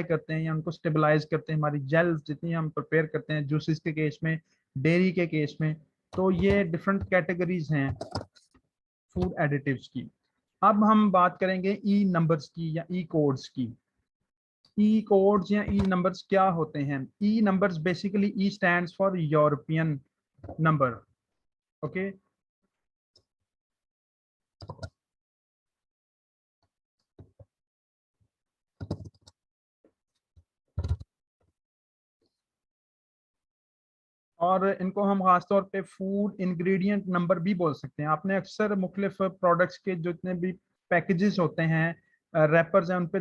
करते हैं या उनको स्टेबलाइज करते हैं, हमारी जेल्स जितनी हम प्रिपेयर करते हैं जूसेस के केस में, डेयरी के केस में। तो ये डिफरेंट कैटेगरीज हैं फूड एडिटिव्स की। अब हम बात करेंगे ई नंबर्स की या ई कोड्स की। ई कोड्स या ई नंबर्स क्या होते हैं? E numbers basically, E stands for European number, okay. और इनको हम खासतौर पे फूड इंग्रेडिएंट नंबर भी बोल सकते हैं। आपने अक्सर मुख्तलिफ प्रोडक्ट्स के जितने भी पैकेजेस होते हैं, रैपर्स हैं, उन पे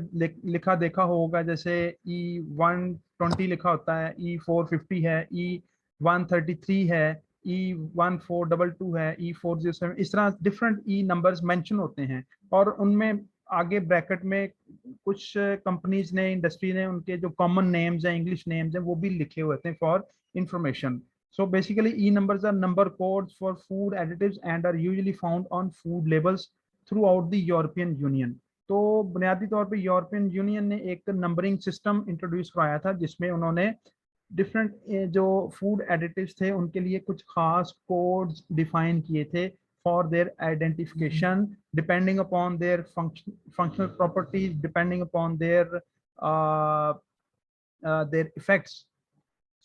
लिखा देखा होगा, जैसे E120 लिखा होता है, E450 है, E133 है, E1422 है, E407, इस तरह डिफरेंट ई नंबर्स मेंशन होते हैं। और उनमें आगे ब्रैकेट में कुछ कंपनीज ने, इंडस्ट्री ने उनके जो कॉमन नेम्स हैं, इंग्लिश नेम्स हैं, वो भी लिखे हुए थे for information. So basically, E numbers are number codes for food additives and are usually found on food labels throughout the European Union. तो बुनियादी तौर पे यूरोपियन यूनियन ने एक नंबरिंग सिस्टम इंट्रोड्यूस कराया था, जिसमें उन्होंने डिफरेंट जो फूड एडिटिव्स थे उनके लिए कुछ खास कोड्स डिफाइन किए थे for their identification, depending upon their functional properties, depending upon their effects.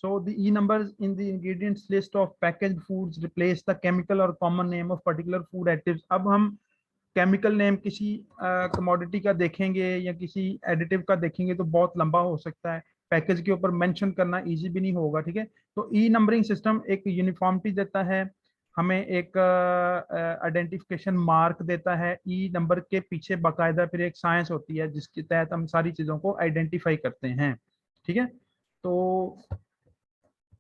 So the E numbers in the ingredients list of packaged foods replace the chemical or common name of particular food additives. अब हम chemical name किसी commodity का देखेंगे या किसी additive का देखेंगे तो बहुत लंबा हो सकता है, पैकेज के ऊपर मेंशन करना इजी भी नहीं होगा, ठीक है। तो ई नंबरिंग सिस्टम एक यूनिफॉर्मिटी देता है, हमें एक आइडेंटिफिकेशन मार्क देता है। ई नंबर के पीछे बाकायदा फिर एक साइंस होती है जिसके तहत हम सारी चीज़ों को आइडेंटिफाई करते हैं, ठीक है। तो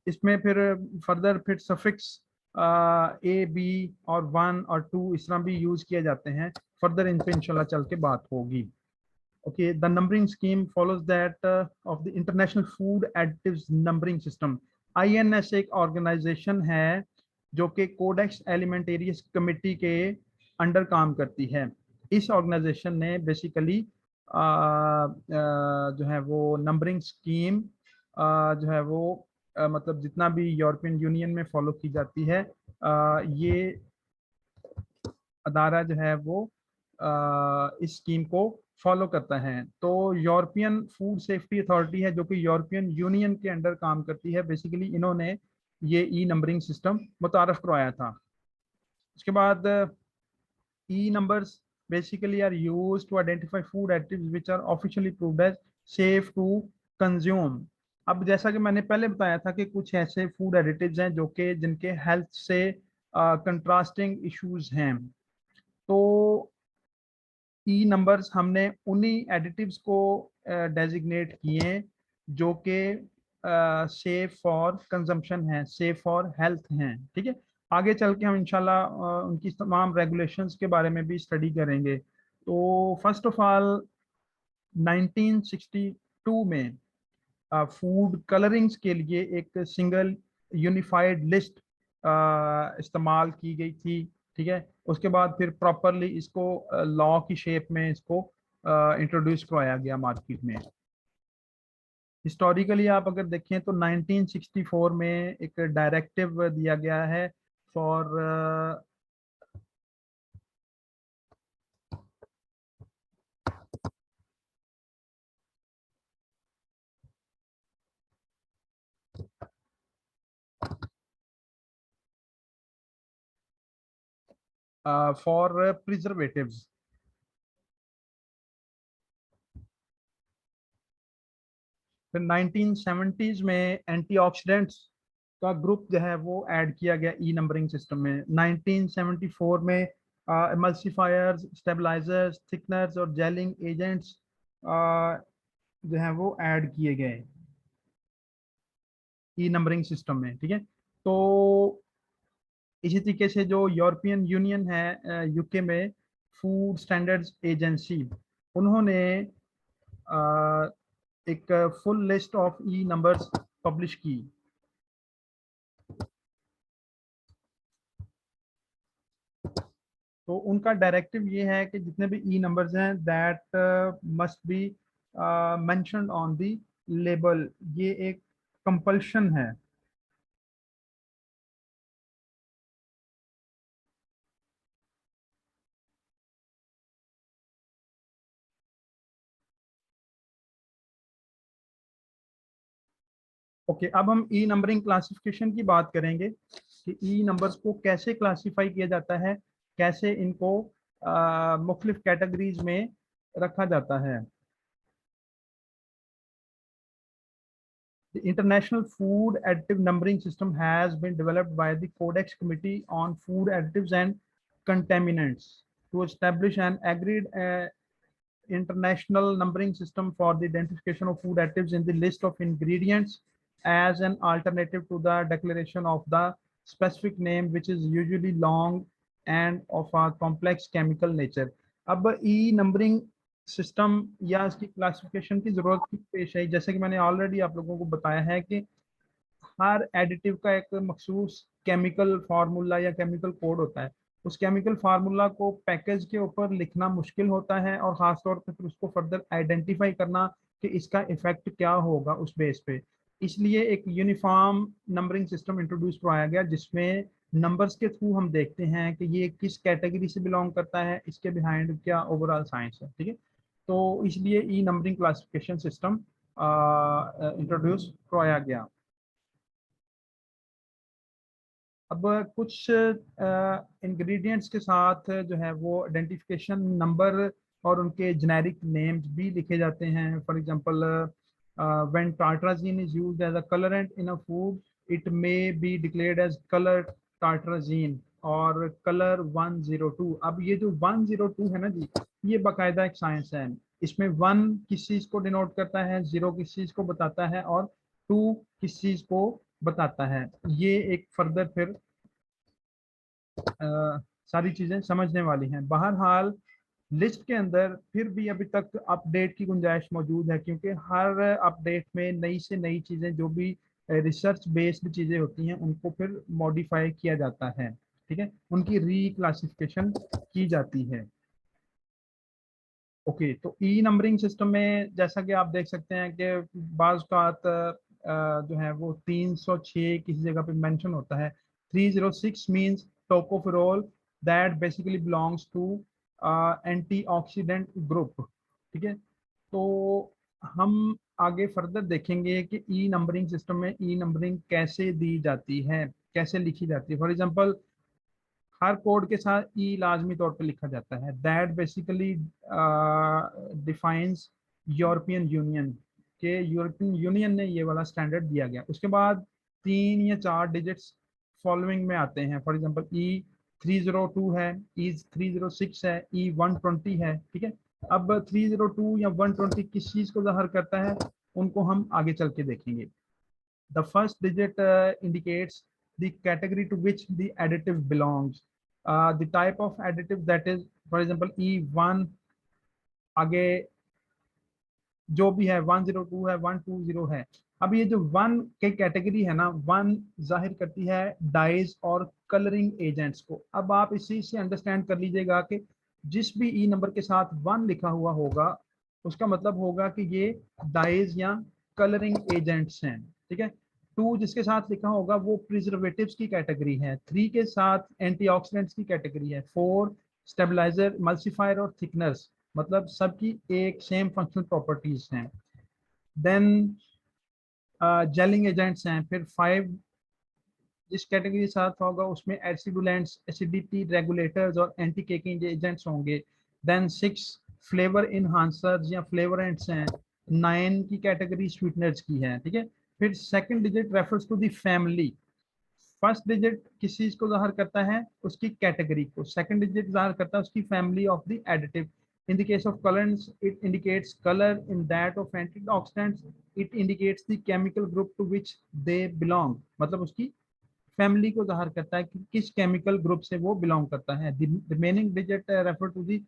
इसमें फिर फर्दर फिर सफिक्स ए बी और वन और टू इस तरह भी यूज किए जाते हैं। फर्दर इन पे इंशाल्लाह चल के बात होगी। Okay, the numbering scheme follows that of the international food additives numbering system. INS एक ऑर्गेनाइजेशन है जो कि कोडेक्स एलिमेंटेरियस कमेटी के अंडर काम करती है। इस ऑर्गेनाइजेशन ने बेसिकली जो है वो नंबरिंग स्कीम जो है वो मतलब जितना भी यूरोपियन यूनियन में फॉलो की जाती है, ये अदारा जो है वो इस स्कीम को फॉलो करता है। तो यूरोपियन फूड सेफ्टी अथॉरिटी है जो कि यूरोपियन यूनियन के अंडर काम करती है। बेसिकली इन्होंने ये ई नंबरिंग सिस्टम मुतारफ करवाया था। उसके बाद ई numbers basically are used to identify food additives which are officially proved as safe to consume. अब जैसा कि मैंने पहले बताया था कि कुछ ऐसे फूड एडिटिव्स हैं जो कि जिनके हेल्थ से कंट्रास्टिंग इश्यूज हैं। तो ई नंबर्स हमने उन्हीं एडिटिव्स को डेजिग्नेट किए हैं जो कि सेफ फॉर कंजम्पशन हैं, सेफ फॉर हेल्थ हैं, ठीक है। आगे चल के हम इंशाल्लाह उनकी तमाम रेगुलेशंस के बारे में भी स्टडी करेंगे। तो फर्स्ट ऑफ ऑल 1962 में फूड कलरिंग्स के लिए एक सिंगल यूनिफाइड लिस्ट इस्तेमाल की गई थी, ठीक है। उसके बाद फिर प्रॉपरली इसको लॉ की शेप में इसको इंट्रोड्यूस करवाया गया मार्केट में। हिस्टोरिकली आप अगर देखें तो 1964 में एक डायरेक्टिव दिया गया है फॉर फॉर प्रिजर्वेटिव्स। फिर 1970s में एंटीऑक्सीडेंट्स का ग्रुप जो है वो ऐड किया गया ई नंबरिंग सिस्टम में। 1974 में एमल्सिफायर्स, स्टेबलाइजर्स, थिकनर्स और जेलिंग एजेंट्स जो है वो ऐड किए गए ई नंबरिंग सिस्टम में, ठीक है। तो इसी तरीके से जो यूरोपियन यूनियन है, यूके में फूड स्टैंडर्ड्स एजेंसी, उन्होंने एक full list of E numbers publish की। तो उनका डायरेक्टिव ये है कि जितने भी ई नंबर्स हैं that must be mentioned on the label, ये एक कंपल्शन है। ओके, अब हम ई नंबरिंग क्लासिफिकेशन की बात करेंगे कि ई नंबर्स को कैसे क्लासिफाई किया जाता है, कैसे इनको मुख्तलिफ कैटेगरीज में रखा जाता है। The International Food Additive Numbering System has been developed by the Codex Committee on Food Additives and Contaminants to establish an agreed international numbering system for the identification of food additives in the list of ingredients as an alternative to the declaration of the specific name, which is usually long and of a complex chemical nature. अब ई numbering system या इसकी classification की जरूरत क्यों पेश आई, जैसे कि मैंने ऑलरेडी आप लोगों को बताया है कि हर एडिटिव का एक मखसूस केमिकल फार्मूला या केमिकल कोड होता है। उस केमिकल फार्मूला को पैकेज के ऊपर लिखना मुश्किल होता है और खास तौर पे फिर उसको फर्दर आइडेंटिफाई करना कि इसका इफेक्ट क्या होगा उस बेस पे। इसलिए एक यूनिफॉर्म नंबरिंग सिस्टम इंट्रोड्यूस करवाया गया जिसमें नंबर्स के थ्रू हम देखते हैं कि ये किस कैटेगरी से बिलोंग करता है, इसके बिहाइंड क्या ओवरऑल साइंस है। ठीक है, तो इसलिए ई नंबरिंग क्लासिफिकेशन सिस्टम इंट्रोड्यूस करवाया गया। अब कुछ इंग्रेडिएंट्स के साथ जो है वो आइडेंटिफिकेशन नंबर और उनके जेनेरिक नेम्स भी लिखे जाते हैं। For example, when tartrazine is used as a colourant in a food, it may be declared as colour tartrazine और कलर 102। अब ये जो 102 है ना जी, ये बाकायदा एक साइंस है। इसमें 1 किस चीज को डिनोट करता है, 0 किस चीज को बताता है और 2 किस चीज को बताता है। ये एक फर्दर फिर सारी चीजें समझने वाली हैं। बहरहाल लिस्ट के अंदर फिर भी अभी तक अपडेट की गुंजाइश मौजूद है, क्योंकि हर अपडेट में नई से नई चीजें, जो भी रिसर्च बेस्ड चीजें होती हैं, उनको फिर मॉडिफाई किया जाता है। ठीक है, उनकी रीक्लासिफिकेशन की जाती है। ओके, तो ई नंबरिंग सिस्टम में जैसा कि आप देख सकते हैं कि बाज़ औक़ात जो है वो 306 किसी जगह पे मेंशन होता है। 306 means tocopherol, that basically belongs to antioxidant group. ठीक है, तो हम आगे फर्दर देखेंगे कि ई नंबरिंग सिस्टम में ई नंबरिंग कैसे दी जाती है, कैसे लिखी जाती है। फॉर एग्जांपल, हर कोड के साथ ई लाजमी तौर पे लिखा जाता है। That basically defines European union, के यूरोपियन यूनियन ने ये वाला स्टैंडर्ड दिया गया। उसके बाद 3 या 4 डिजिट्स फॉलोइंग में आते हैं। फॉर एग्जांपल, ई 302 है, ई 306 है, ई 120 है। ठीक है, अब 302 या 120 किस चीज को जाहिर करता है, उनको हम आगे चल के देखेंगे। The first digit indicates the category to which the additive belongs. The type of additive, that is, for example, E1 आगे जो भी है 102 है, 120 है। अब ये जो 1 के कैटेगरी है ना, 1 जाहिर करती है डाइज और कलरिंग एजेंट्स को। अब आप इसी से अंडरस्टैंड कर लीजिएगा कि जिस भी ई नंबर के साथ 1 लिखा हुआ होगा, उसका मतलब होगा कि ये डाइज या कलरिंग एजेंट्स हैं। ठीक है, 2 जिसके साथ लिखा होगा वो प्रिजर्वेटिव्स की कैटेगरी है। 3 के साथ एंटीऑक्सीडेंट्स की कैटेगरी है। 4 स्टेबलाइजर, मल्सीफायर और थिकनर्स, मतलब सबकी एक सेम फंक्शनल प्रॉपर्टीज हैं। देन जेलिंग एजेंट्स हैं। फिर 5 जिस कैटेगरी के साथ होगा उसमें एसिडुलेंट्स, एसिडिटी रेगुलेटर्स और एंटी केकिंग एजेंट्स होंगे। देन 6 फ्लेवर इनहांसर्स या फ्लेवरेंट्स हैं। 9 की कैटेगरी स्वीटनर्स की है। ठीक है, फिर second digit refers to the family. First digit किस चीज को जाहिर करता है, उसकी कैटेगरी को। सेकंड डिजिट जाहिर करता है उसकी family of the additive. In the case of colorants, it indicates color. In that of antioxidants, it indicates the chemical group to which they belong. मतलब उसकी फैमिली को जाहिर करता है कि किस केमिकल ग्रुप से वो बिलोंग करता है। The remaining digit refer to the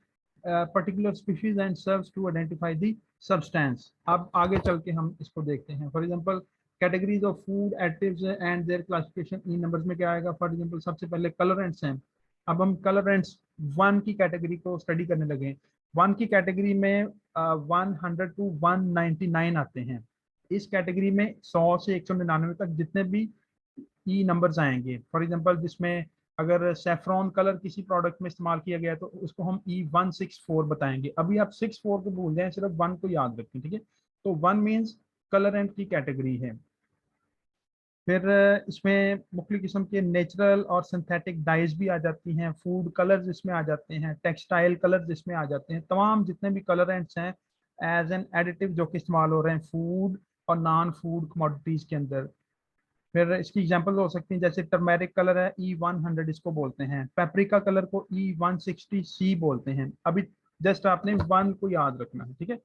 particular species and serves to identify the substance. अब आगे चल के हम इसको देखते हैं। For example, categories of food additives and there classification E numbers में क्या आएगा। फॉर एग्जांपल, सबसे पहले कलरेंट्स हैं। अब हम कलरेंट्स 1 की कैटेगरी को स्टडी करने लगे। 1 की कैटेगरी में 100 टू 199 आते हैं। इस कैटेगरी में 100 से 199 तक जितने भी ई नंबर्स आएंगे, फॉर एग्जांपल जिसमें अगर सेफ्रॉन कलर किसी प्रोडक्ट में इस्तेमाल किया गया है तो उसको हम E164 बताएंगे। अभी आप 64 को भूल जाएं, सिर्फ 1 को याद रखें, ठीक है। तो 1 मीन्स कलर एंड की कैटेगरी है। फिर इसमें मुख्तलिफ किस्म के नेचुरल और सिंथेटिक डाइज भी आ जाती हैं, फूड कलर्स इसमें आ जाते हैं, टेक्सटाइल कलर्स इसमें आ जाते हैं, तमाम जितने भी कलरेंट्स हैं एज एन एडिटिव जो कि इस्तेमाल हो रहे हैं फूड और नॉन फूड कमोडिटीज के अंदर। फिर इसकी एग्जांपल हो सकती हैं, जैसे टर्मेरिक कलर है E100 इसको बोलते हैं, पेपरिका कलर को E160C बोलते हैं। अभी जस्ट आपने 1 को याद रखना है, ठीक है।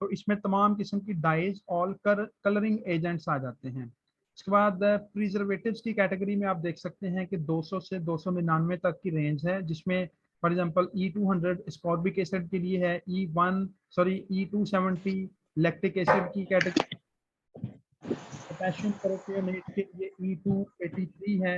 तो इसमें तमाम किस्म की डाइज और कलरिंग एजेंट्स आ जाते हैं। इसके बाद प्रिजर्वेटिव्स की कैटेगरी में आप देख सकते हैं कि 200 से 299 तक की रेंज है, जिसमें for example E200 ascorbic acid के लिए है, E270 लैक्टिक एसिड की कैटेगरी, पोटेशियम परऑक्सीनेट के लिए E283 है,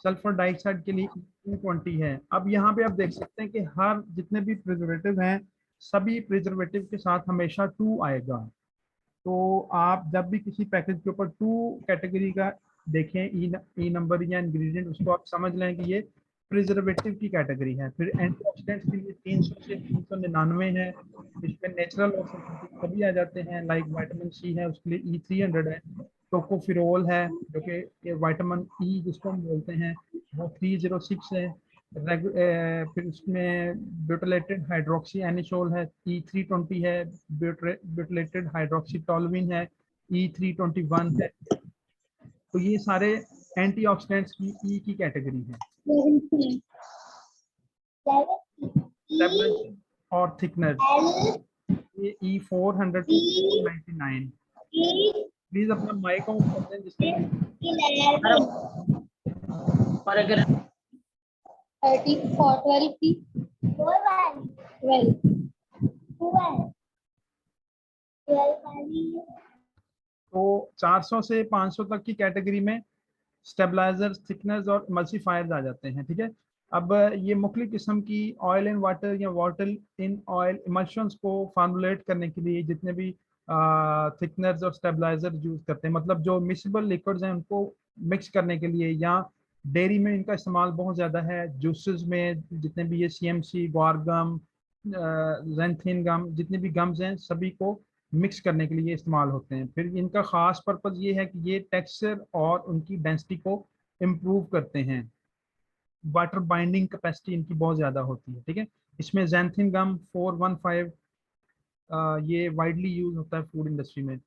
सल्फर डाइऑक्साइड के लिए E220 है। अब यहाँ पे आप देख सकते हैं कि हर जितने भी प्रिजर्वेटिव हैं सभी प्रिजर्वेटिव के साथ हमेशा 2 आएगा। तो आप जब भी किसी पैकेज के ऊपर 2 कैटेगरी का देखें ई नंबर या इंग्रेडिएंट, उसको आप समझ लें कि ये प्रिजर्वेटिव की कैटेगरी है। फिर एंटीऑक्सीडेंट्स के लिए 300 से 399 है, इसमें नेचुरल और सिंथेटिक सभी आ जाते हैं। लाइक विटामिन सी है उसके लिए E300 है, टोकोफिरोल है जो कि विटामिन ई जिसको हम बोलते हैं वो 306 है। फिर उसमें ब्यूटिलेटेड हाइड्रोक्सी एनिसोल है E320 है, ब्यूटिलेटेड हाइड्रोक्सी टोलुइन है E321 है। तो ये सारे एंटीऑक्सीडेंट्स की ई की कैटेगरी है। स्टेबलाइजर और थिकनर ये E400 टू 499। प्लीज अपना माइक ऑफ कर दें जिससे और अगर 30 for 12 की 12 तो 400 से 500 तक की कैटेगरी में स्टेबलाइजर, थिकनेस और मल्सीफायर्स आ जाते हैं, ठीक है। अब ये मुख्तलिफ किस्म की ऑयल इन वाटर या वाटर इन ऑयल इमल्शंस को फार्मुलेट करने के लिए जितने भी थिकनर्स और स्टेबलाइजर यूज करते हैं, मतलब जो मिक्सिबल लिक्विड्स हैं उनको मिक्स करने के लिए, या डेयरी में इनका इस्तेमाल बहुत ज़्यादा है, जूसेस में जितने भी ये CMC, ग्वार गम, जेंथिन गम, जितने भी गम्स हैं सभी को मिक्स करने के लिए इस्तेमाल होते हैं। फिर इनका ख़ास पर्पज़ ये है कि ये टेक्सचर और उनकी डेंसिटी को इम्प्रूव करते हैं, वाटर बाइंडिंग कैपेसिटी इनकी बहुत ज़्यादा होती है, ठीक है। इसमें जेंथिन गम 415 ये वाइडली यूज होता है फूड इंडस्ट्री में।